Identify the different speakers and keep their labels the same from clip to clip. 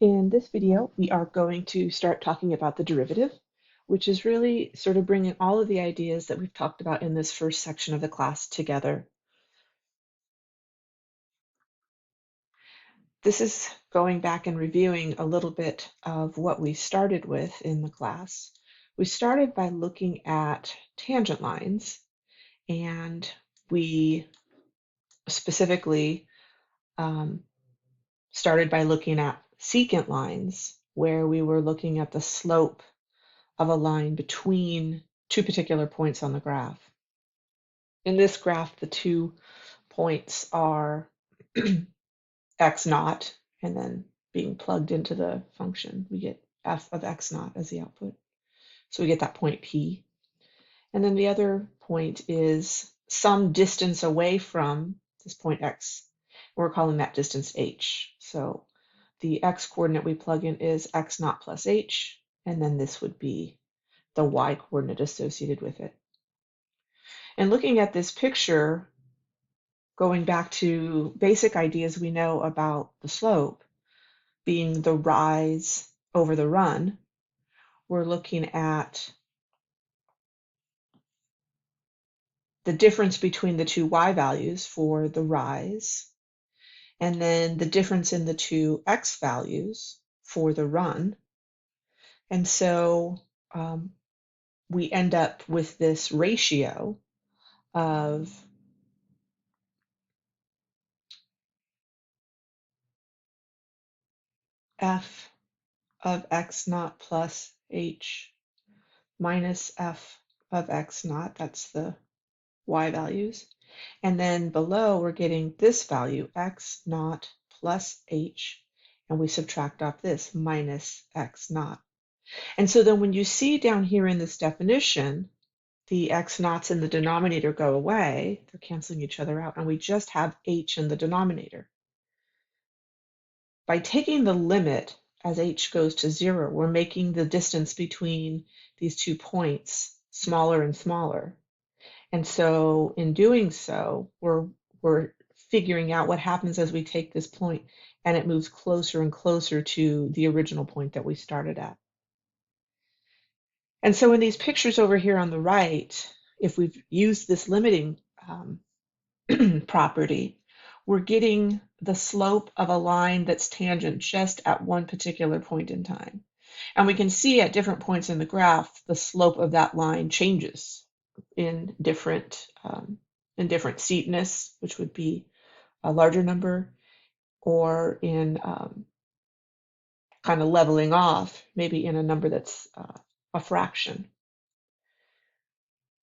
Speaker 1: In this video, we are going to start talking about the derivative, which is really sort of bringing all of the ideas that we've talked about in this first section of the class together. This is going back and reviewing a little bit of what we started with in the class. We started by looking at tangent lines, and we specifically started by looking at secant lines, where we were looking at the slope of a line between two particular points on the graph. In this graph, the 2 points are x naught, and then being plugged into the function, we get f of x naught as the output. So we get that point P. And then the other point is some distance away from this point x. We're calling that distance h. So the x coordinate we plug in is x naught plus h, and then this would be the y coordinate associated with it. And looking at this picture, going back to basic ideas we know about the slope being the rise over the run, we're looking at the difference between the two y values for the rise, and then the difference in the two x values for the run. And so we end up with this ratio of f of x naught plus h minus f of x naught, that's the y values. And then below we're getting this value, x naught plus h, and we subtract off this minus x naught. And so then when you see down here in this definition, the x naughts in the denominator go away, they're canceling each other out, and we just have h in the denominator. By taking the limit as h goes to 0, we're making the distance between these 2 points smaller and smaller. And so in doing so, we're figuring out what happens as we take this point and it moves closer and closer to the original point that we started at. And so in these pictures over here on the right, if we've used this limiting property, we're getting the slope of a line that's tangent just at one particular point in time. And we can see at different points in the graph, the slope of that line changes in different steepness, which would be a larger number, or in kind of leveling off, maybe in a number that's a fraction.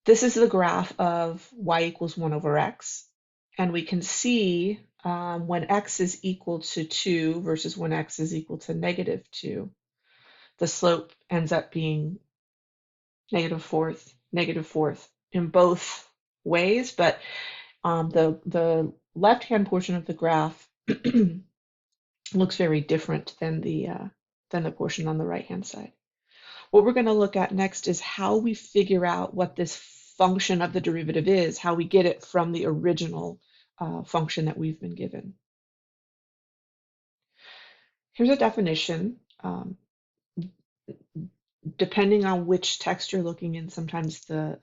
Speaker 1: This is the graph of y equals 1 over x. And we can see when x is equal to 2 versus when x is equal to -2, the slope ends up being -4th, -4th in both ways. But the left-hand portion of the graph looks very different than the portion on the right-hand side. What we're going to look at next is how we figure out what this function of the derivative is, how we get it from the original function that we've been given. Here's a definition. Depending on which text you're looking in, sometimes the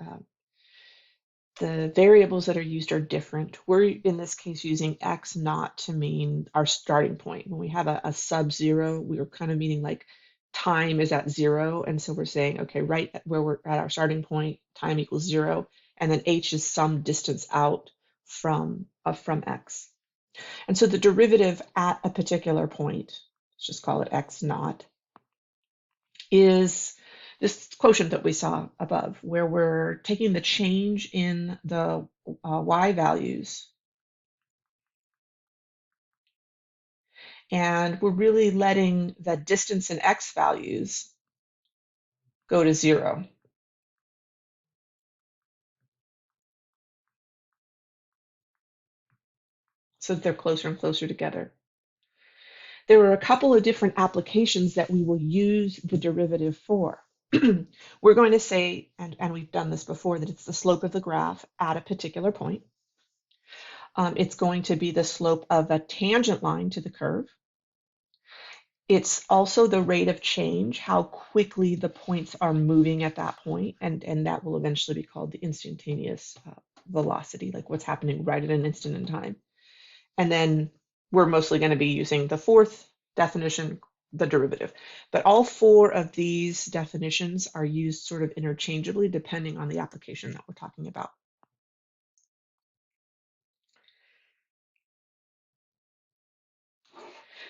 Speaker 1: variables that are used are different. We're in this case using x naught to mean our starting point. When we have a sub-zero, we're kind of meaning like time is at 0, and so we're saying, okay, right where we're at our starting point, time equals 0, and then h is some distance out from x. And so the derivative at a particular point, let's just call it x naught, is this quotient that we saw above, where we're taking the change in the y values, and we're really letting the distance in x values go to 0. So that they're closer and closer together. There are a couple of different applications that we will use the derivative for. We're going to say, and we've done this before, that it's the slope of the graph at a particular point. It's going to be the slope of a tangent line to the curve. It's also the rate of change, how quickly the points are moving at that point, and that will eventually be called the instantaneous velocity, like what's happening right at an instant in time. And then we're mostly going to be using the fourth definition, the derivative. But all four of these definitions are used sort of interchangeably depending on the application that we're talking about.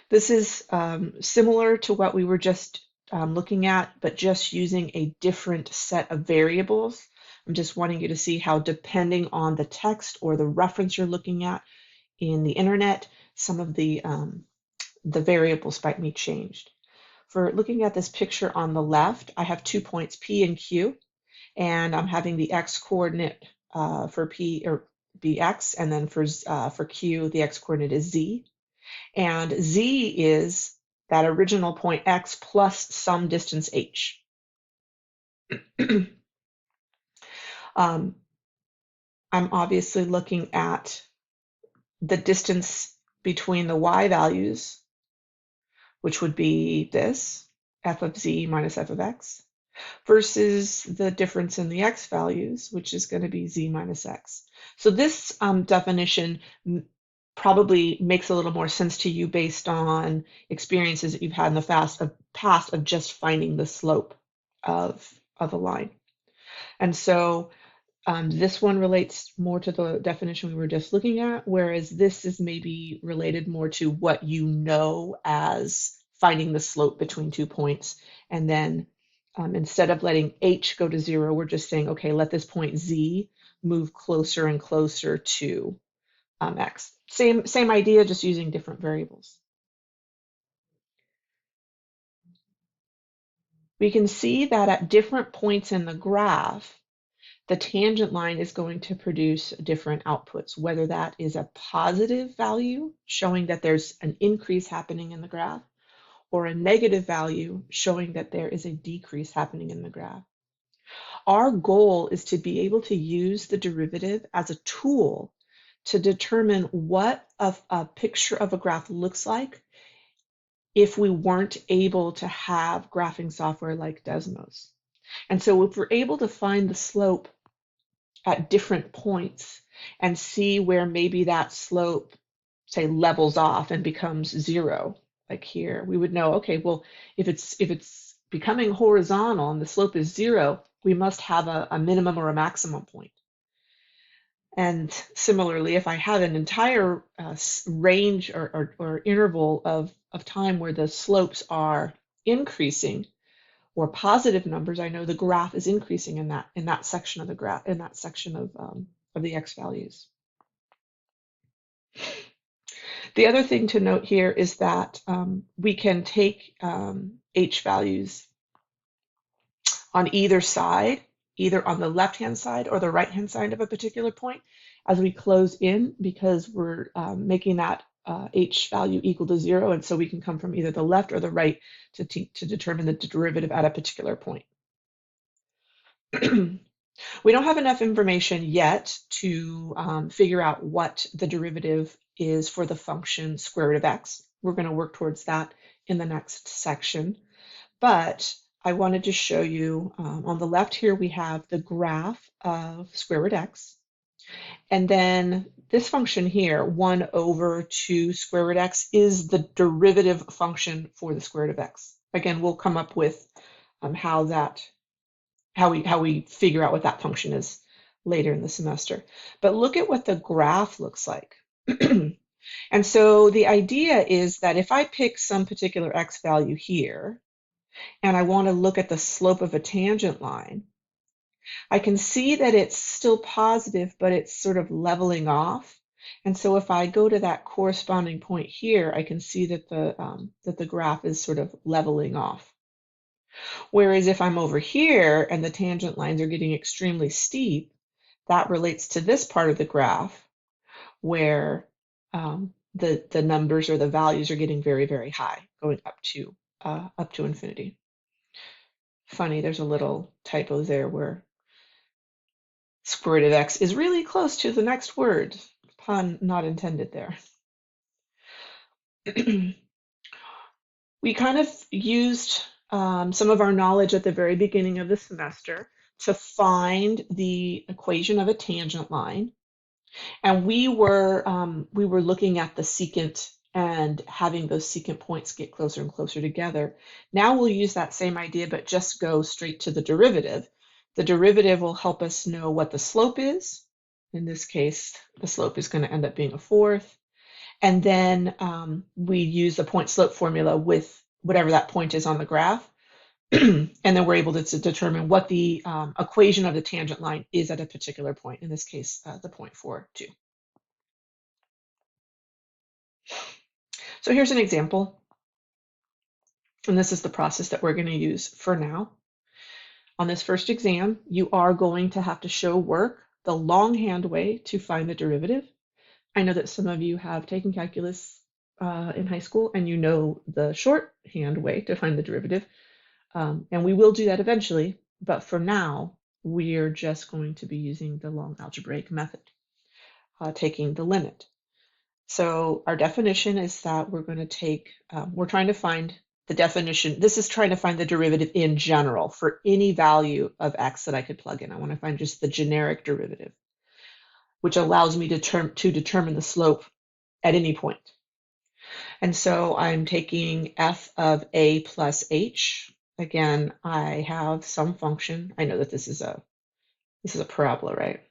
Speaker 1: This is similar to what we were just looking at, but just using a different set of variables. I'm just wanting you to see how, depending on the text or the reference you're looking at in the internet, some of the variables might be changed. For looking at this picture on the left, I have 2 points, P and Q, and I'm having the x coordinate for P or bx, and then for Q, the x coordinate is z. And z is that original point x plus some distance h. I'm obviously looking at the distance between the y values, which would be this, f of z minus f of x, versus the difference in the x values, which is going to be z minus x. So this definition probably makes a little more sense to you based on experiences that you've had in the past of just finding the slope of a line. And so this one relates more to the definition we were just looking at, whereas this is maybe related more to what you know as finding the slope between 2 points. And then instead of letting h go to 0, we're just saying, okay, let this point z move closer and closer to x. Same idea, just using different variables. We can see that at different points in the graph, the tangent line is going to produce different outputs, whether that is a positive value showing that there's an increase happening in the graph, or a negative value showing that there is a decrease happening in the graph. Our goal is to be able to use the derivative as a tool to determine what a picture of a graph looks like if we weren't able to have graphing software like Desmos. And so if we're able to find the slope at different points and see where maybe that slope, say, levels off and becomes 0, like here, we would know, okay, well, if it's becoming horizontal and the slope is 0, we must have a minimum or a maximum point. And similarly, if I have an entire range or interval of time where the slopes are increasing, or positive numbers, I know the graph is increasing in that section of the graph, in that section of the x values. The other thing to note here is that we can take h values on either side, either on the left-hand side or the right-hand side of a particular point as we close in, because we're making that h value equal to 0, and so we can come from either the left or the right to determine the derivative at a particular point. We don't have enough information yet to figure out what the derivative is for the function square root of x. We're going to work towards that in the next section. But I wanted to show you on the left here, we have the graph of square root x. And then this function here, 1 over 2 square root x, is the derivative function for the square root of x. Again, we'll come up with how we figure out what that function is later in the semester. But look at what the graph looks like. And so the idea is that if I pick some particular x value here, and I want to look at the slope of a tangent line, I can see that it's still positive, but it's sort of leveling off. And so if I go to that corresponding point here, I can see that the graph is sort of leveling off. Whereas if I'm over here and the tangent lines are getting extremely steep, that relates to this part of the graph where the numbers or the values are getting very, very high, going up to infinity. Funny, there's a little typo there where square root of x is really close to the next word. Pun not intended there. We kind of used some of our knowledge at the very beginning of the semester to find the equation of a tangent line. And we were looking at the secant and having those secant points get closer and closer together. Now we'll use that same idea, but just go straight to the derivative. The derivative will help us know what the slope is. In this case, the slope is going to end up being a fourth. And then we use the point slope formula with whatever that point is on the graph. And then we're able to determine what the equation of the tangent line is at a particular point, in this case, the point 4, 2. So here's an example, and this is the process that we're going to use for now. On this first exam, you are going to have to show work the longhand way to find the derivative. I know that some of you have taken calculus in high school, and you know the shorthand way to find the derivative. And we will do that eventually, but for now, we're just going to be using the long algebraic method, taking the limit. So our definition is that we're going to take, we're trying to find the definition. This is trying to find the derivative in general for any value of x that I could plug in. I want to find just the generic derivative, which allows me to determine the slope at any point. And so I'm taking f of a plus h. Again, I have some function. I know that this is a parabola, right?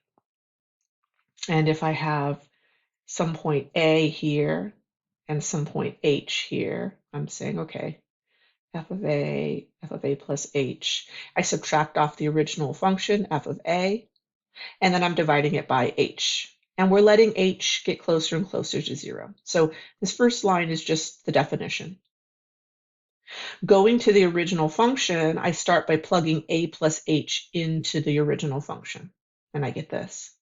Speaker 1: And if I have some point a here and some point h here, I'm saying, okay, f of a plus h. I subtract off the original function, f of a, and then I'm dividing it by h. And we're letting h get closer and closer to 0. So this first line is just the definition. Going to the original function, I start by plugging a plus h into the original function, and I get this.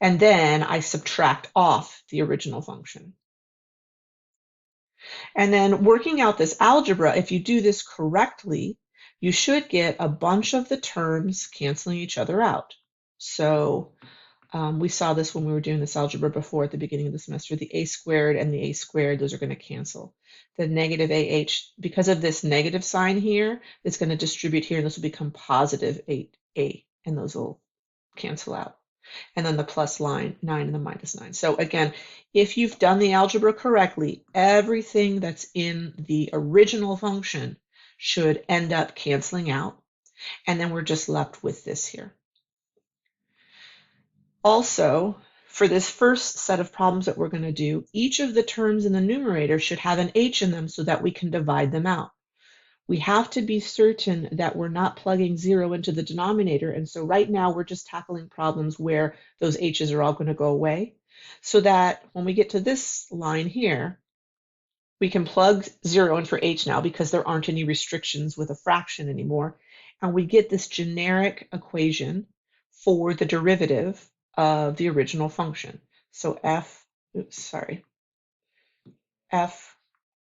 Speaker 1: And then I subtract off the original function. And then working out this algebra, if you do this correctly, you should get a bunch of the terms canceling each other out. So we saw this when we were doing this algebra before at the beginning of the semester. The a squared and the a squared, those are going to cancel. The negative ah, because of this negative sign here, it's going to distribute here, and this will become positive 8a, and those will cancel out. And then the plus line 9 and the minus 9. So again, if you've done the algebra correctly, everything that's in the original function should end up canceling out. And then we're just left with this here. Also, for this first set of problems that we're going to do, each of the terms in the numerator should have an h in them so that we can divide them out. We have to be certain that we're not plugging 0 into the denominator. And so right now we're just tackling problems where those h's are all going to go away, so that when we get to this line here, we can plug 0 in for h now because there aren't any restrictions with a fraction anymore. And we get this generic equation for the derivative of the original function. So f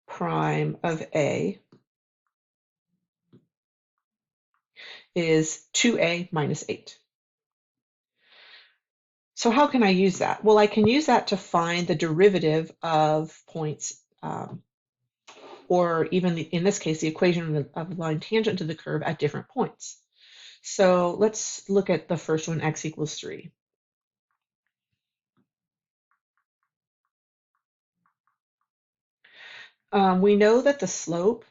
Speaker 1: prime of a is 2a minus 8. So how can I use that? Well, I can use that to find the derivative of points, or even in this case, the equation of the line tangent to the curve at different points. So let's look at the first one, x equals 3. We know that the slope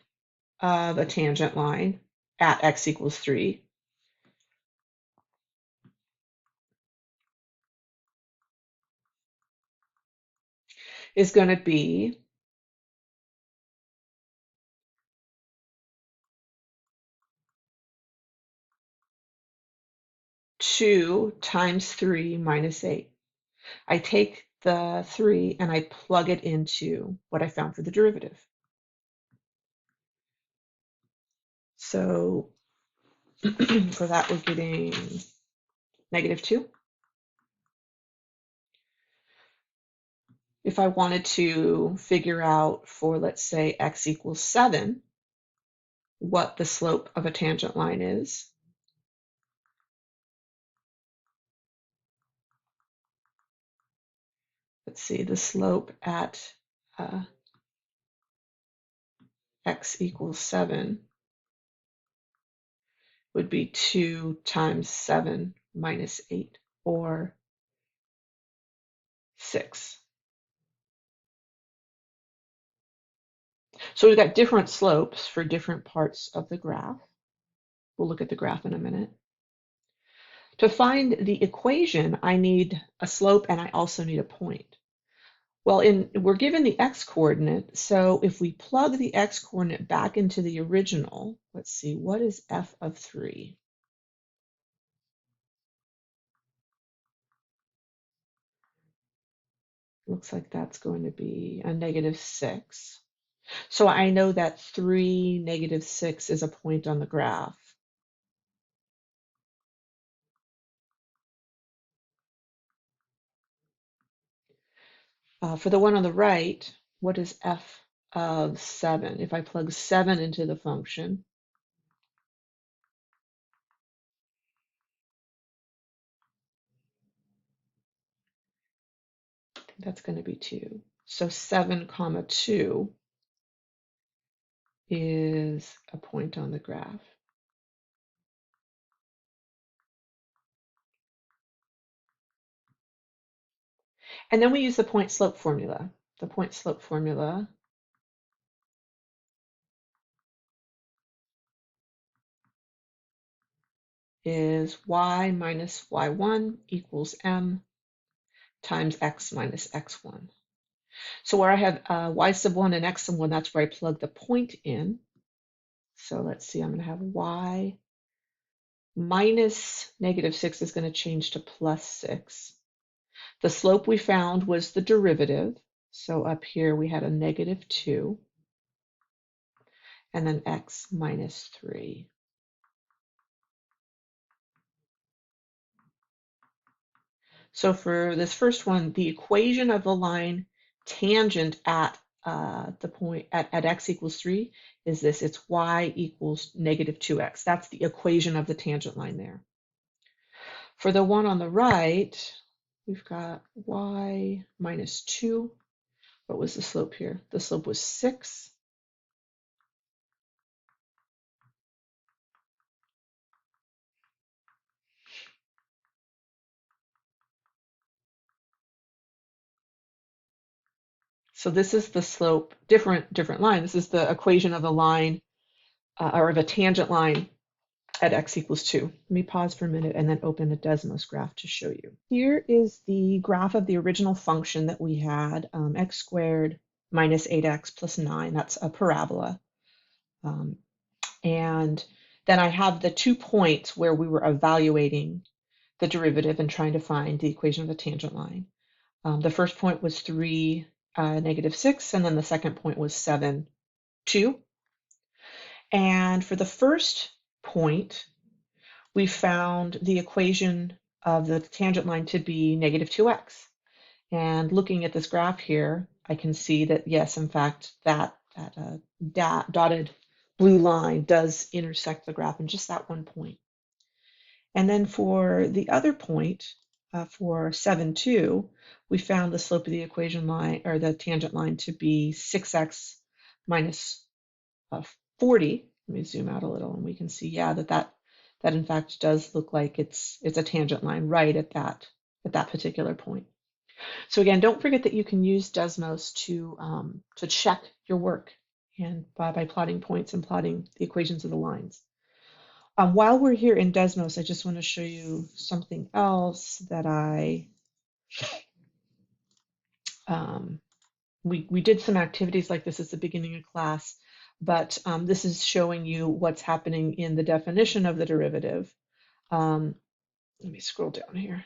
Speaker 1: of a tangent line at x equals 3 is going to be 2 times 3 minus 8. I take the 3 and I plug it into what I found for the derivative. So for that, we're getting negative 2. If I wanted to figure out for, let's say, x equals 7, what the slope of a tangent line is, let's see, the slope at x equals 7 would be 2 times 7 minus 8, or 6. So we've got different slopes for different parts of the graph. We'll look at the graph in a minute. To find the equation, I need a slope and I also need a point. Well, we're given the x-coordinate, so if we plug the x-coordinate back into the original, let's see, what is f of 3? Looks like that's going to be a -6. So I know that 3, -6 is a point on the graph. For the one on the right, what is f of 7? If I plug 7 into the function, that's going to be 2. So 7 comma 2 is a point on the graph. And then we use the point slope formula. The point slope formula is y minus y1 equals m times x minus x1. So where I have y sub 1 and x sub 1, that's where I plug the point in. So let's see, I'm going to have y minus -6 is going to change to +6. The slope we found was the derivative. So up here we had a -2, and then x minus 3. So for this first one, the equation of the line tangent at the point at x equals 3 is this. It's y equals -2x. That's the equation of the tangent line there. For the one on the right, we've got y minus 2. What was the slope here? The slope was 6. So this is the slope, different line. This is the equation of the line or of a tangent line at x equals 2. Let me pause for a minute and then open a Desmos graph to show you. Here is the graph of the original function that we had, x squared minus 8x plus 9. That's a parabola. And then I have the 2 points where we were evaluating the derivative and trying to find the equation of the tangent line. The first point was 3, -6, and then the second point was 7, 2. And for the first point, we found the equation of the tangent line to be -2x. And looking at this graph here, I can see that, yes, in fact, that dotted blue line does intersect the graph in just that one point. And then for the other point, for 7, 2, we found the slope of the equation line, or the tangent line, to be 6x minus 40. Let me zoom out a little and we can see, yeah, that in fact does look like it's a tangent line right at that particular point. So again, don't forget that you can use Desmos to check your work and by plotting points and plotting the equations of the lines. While we're here in Desmos, I just want to show you something else that we did some activities like this at the beginning of class, but this is showing you what's happening in the definition of the derivative. Let me scroll down here.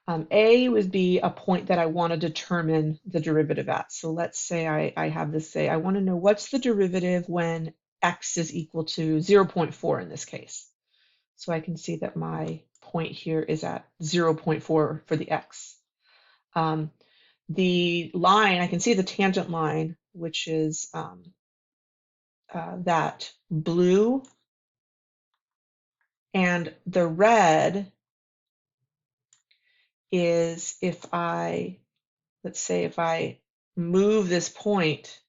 Speaker 1: A would be a point that I want to determine the derivative at. So let's say I have this say, I want to know what's the derivative when x is equal to 0.4 in this case. So I can see that my point here is at 0.4 for the x. The line, I can see the tangent line, which is that blue, and the red is if let's say if I move this point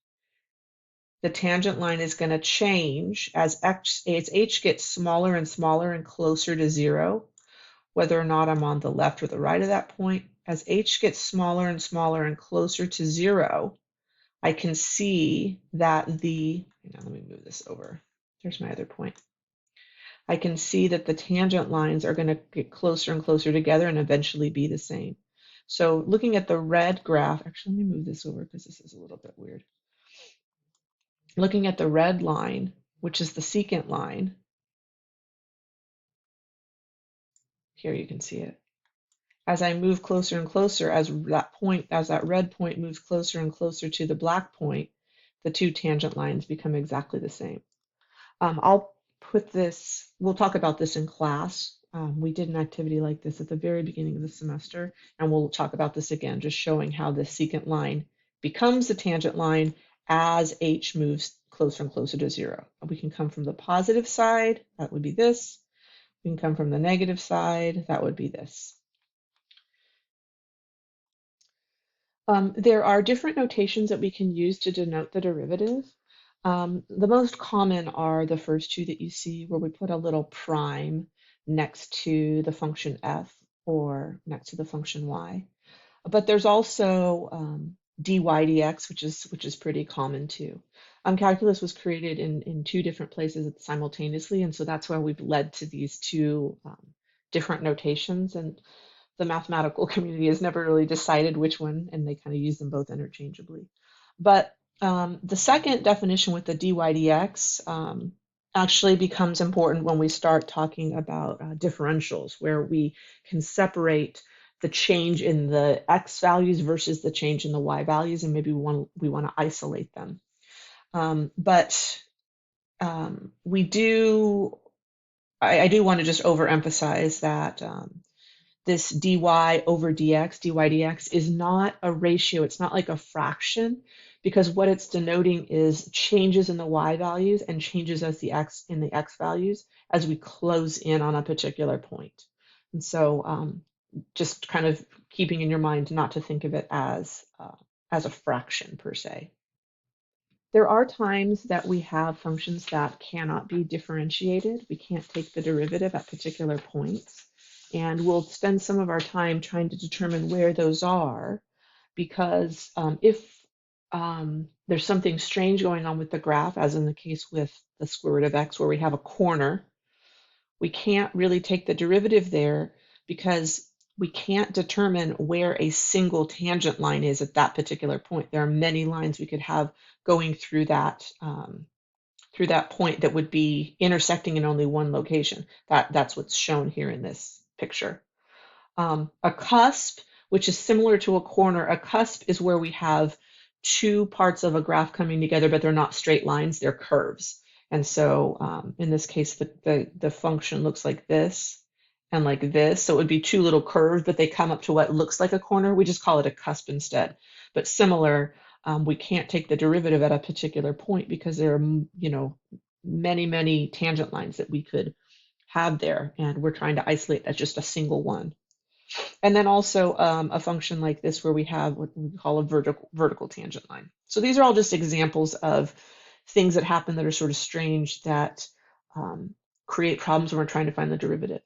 Speaker 1: the tangent line is going to change as h gets smaller and smaller and closer to 0, whether or not I'm on the left or the right of that point. As h gets smaller and smaller and closer to 0, I can see that hang on, let me move this over. There's my other point. I can see that the tangent lines are going to get closer and closer together and eventually be the same. So looking at the red graph, actually, let me move this over because this is a little bit weird. Looking at the red line, which is the secant line, here you can see it. As I move closer and closer, as that red point moves closer and closer to the black point, the two tangent lines become exactly the same. I'll put this, we'll talk about this in class. We did an activity like this at the very beginning of the semester, and we'll talk about this again, just showing how the secant line becomes the tangent line as h moves closer and closer to 0. We can come from the positive side, that would be this. We can come from the negative side, that would be this. There are different notations that we can use to denote the derivative. The most common are the first two that you see, where we put a little prime next to the function f or next to the function y. But there's also dy dx, which is pretty common too. Calculus was created in two different places simultaneously, and so that's why we've led to these two different notations. And the mathematical community has never really decided which one, and they kind of use them both interchangeably. But the second definition with the dy dx actually becomes important when we start talking about differentials, where we can separate the change in the x values versus the change in the y values, and maybe we want to isolate them. I do want to just overemphasize that this dy over dx, dy dx is not a ratio. It's not like a fraction, because what it's denoting is changes in the y values and changes as the x in the x values as we close in on a particular point. And so just kind of keeping in your mind not to think of it as a fraction per se. There are times that we have functions that cannot be differentiated. We can't take the derivative at particular points. And we'll spend some of our time trying to determine where those are, because if there's something strange going on with the graph, as in the case with the square root of x, where we have a corner, we can't really take the derivative there because we can't determine where a single tangent line is at that particular point. There are many lines we could have going through that point that would be intersecting in only one location. That's what's shown here in this picture. A cusp, which is similar to a corner, a cusp is where we have two parts of a graph coming together, but they're not straight lines, they're curves. And so in this case, the function looks like this and like this. So it would be two little curves, but they come up to what looks like a corner. We just call it a cusp instead. But similar, we can't take the derivative at a particular point because there are, many, many tangent lines that we could have there, and we're trying to isolate as just a single one. And then also a function like this where we have what we call a vertical tangent line. So these are all just examples of things that happen that are sort of strange that create problems when we're trying to find the derivative.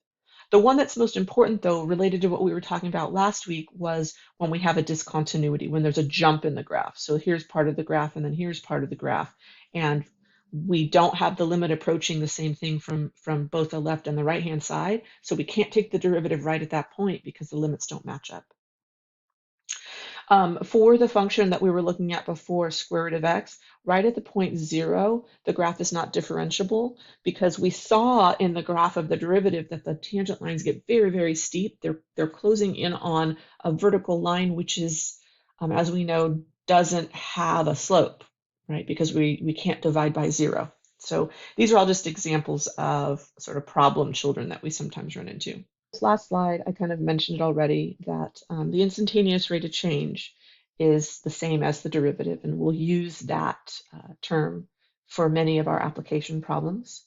Speaker 1: The one that's most important, though, related to what we were talking about last week, was when we have a discontinuity, when there's a jump in the graph. So here's part of the graph, and then here's part of the graph. And we don't have the limit approaching the same thing from both the left and the right-hand side. So we can't take the derivative right at that point because the limits don't match up. For the function that we were looking at before, square root of x, right at the point 0, the graph is not differentiable because we saw in the graph of the derivative that the tangent lines get very, very steep. They're closing in on a vertical line, which is, as we know, doesn't have a slope, right? Because we can't divide by 0. So these are all just examples of sort of problem children that we sometimes run into. This last slide, I kind of mentioned it already, that the instantaneous rate of change is the same as the derivative, and we'll use that term for many of our application problems.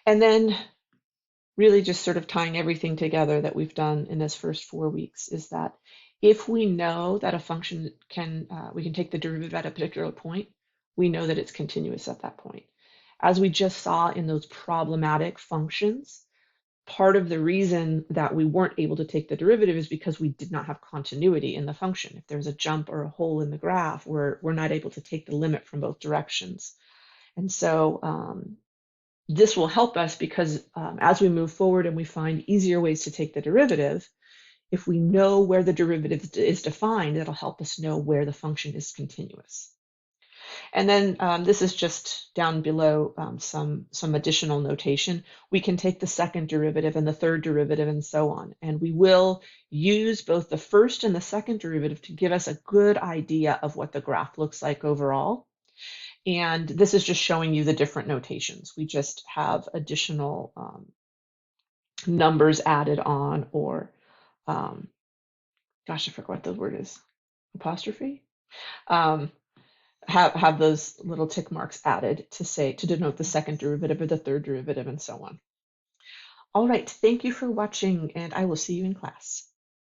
Speaker 1: And then really just sort of tying everything together that we've done in this first 4 weeks is that if we know that a function we can take the derivative at a particular point, we know that it's continuous at that point. As we just saw in those problematic functions, part of the reason that we weren't able to take the derivative is because we did not have continuity in the function. If there's a jump or a hole in the graph, we're not able to take the limit from both directions. And so this will help us because as we move forward and we find easier ways to take the derivative, if we know where the derivative is defined, that'll help us know where the function is continuous. And then this is just down below some additional notation. We can take the second derivative and the third derivative and so on. And we will use both the first and the second derivative to give us a good idea of what the graph looks like overall. And this is just showing you the different notations. We just have additional numbers added on, or gosh, I forgot what the word is, apostrophe? Have those little tick marks added to denote the second derivative or the third derivative and so on. All right, thank you for watching, and I will see you in class.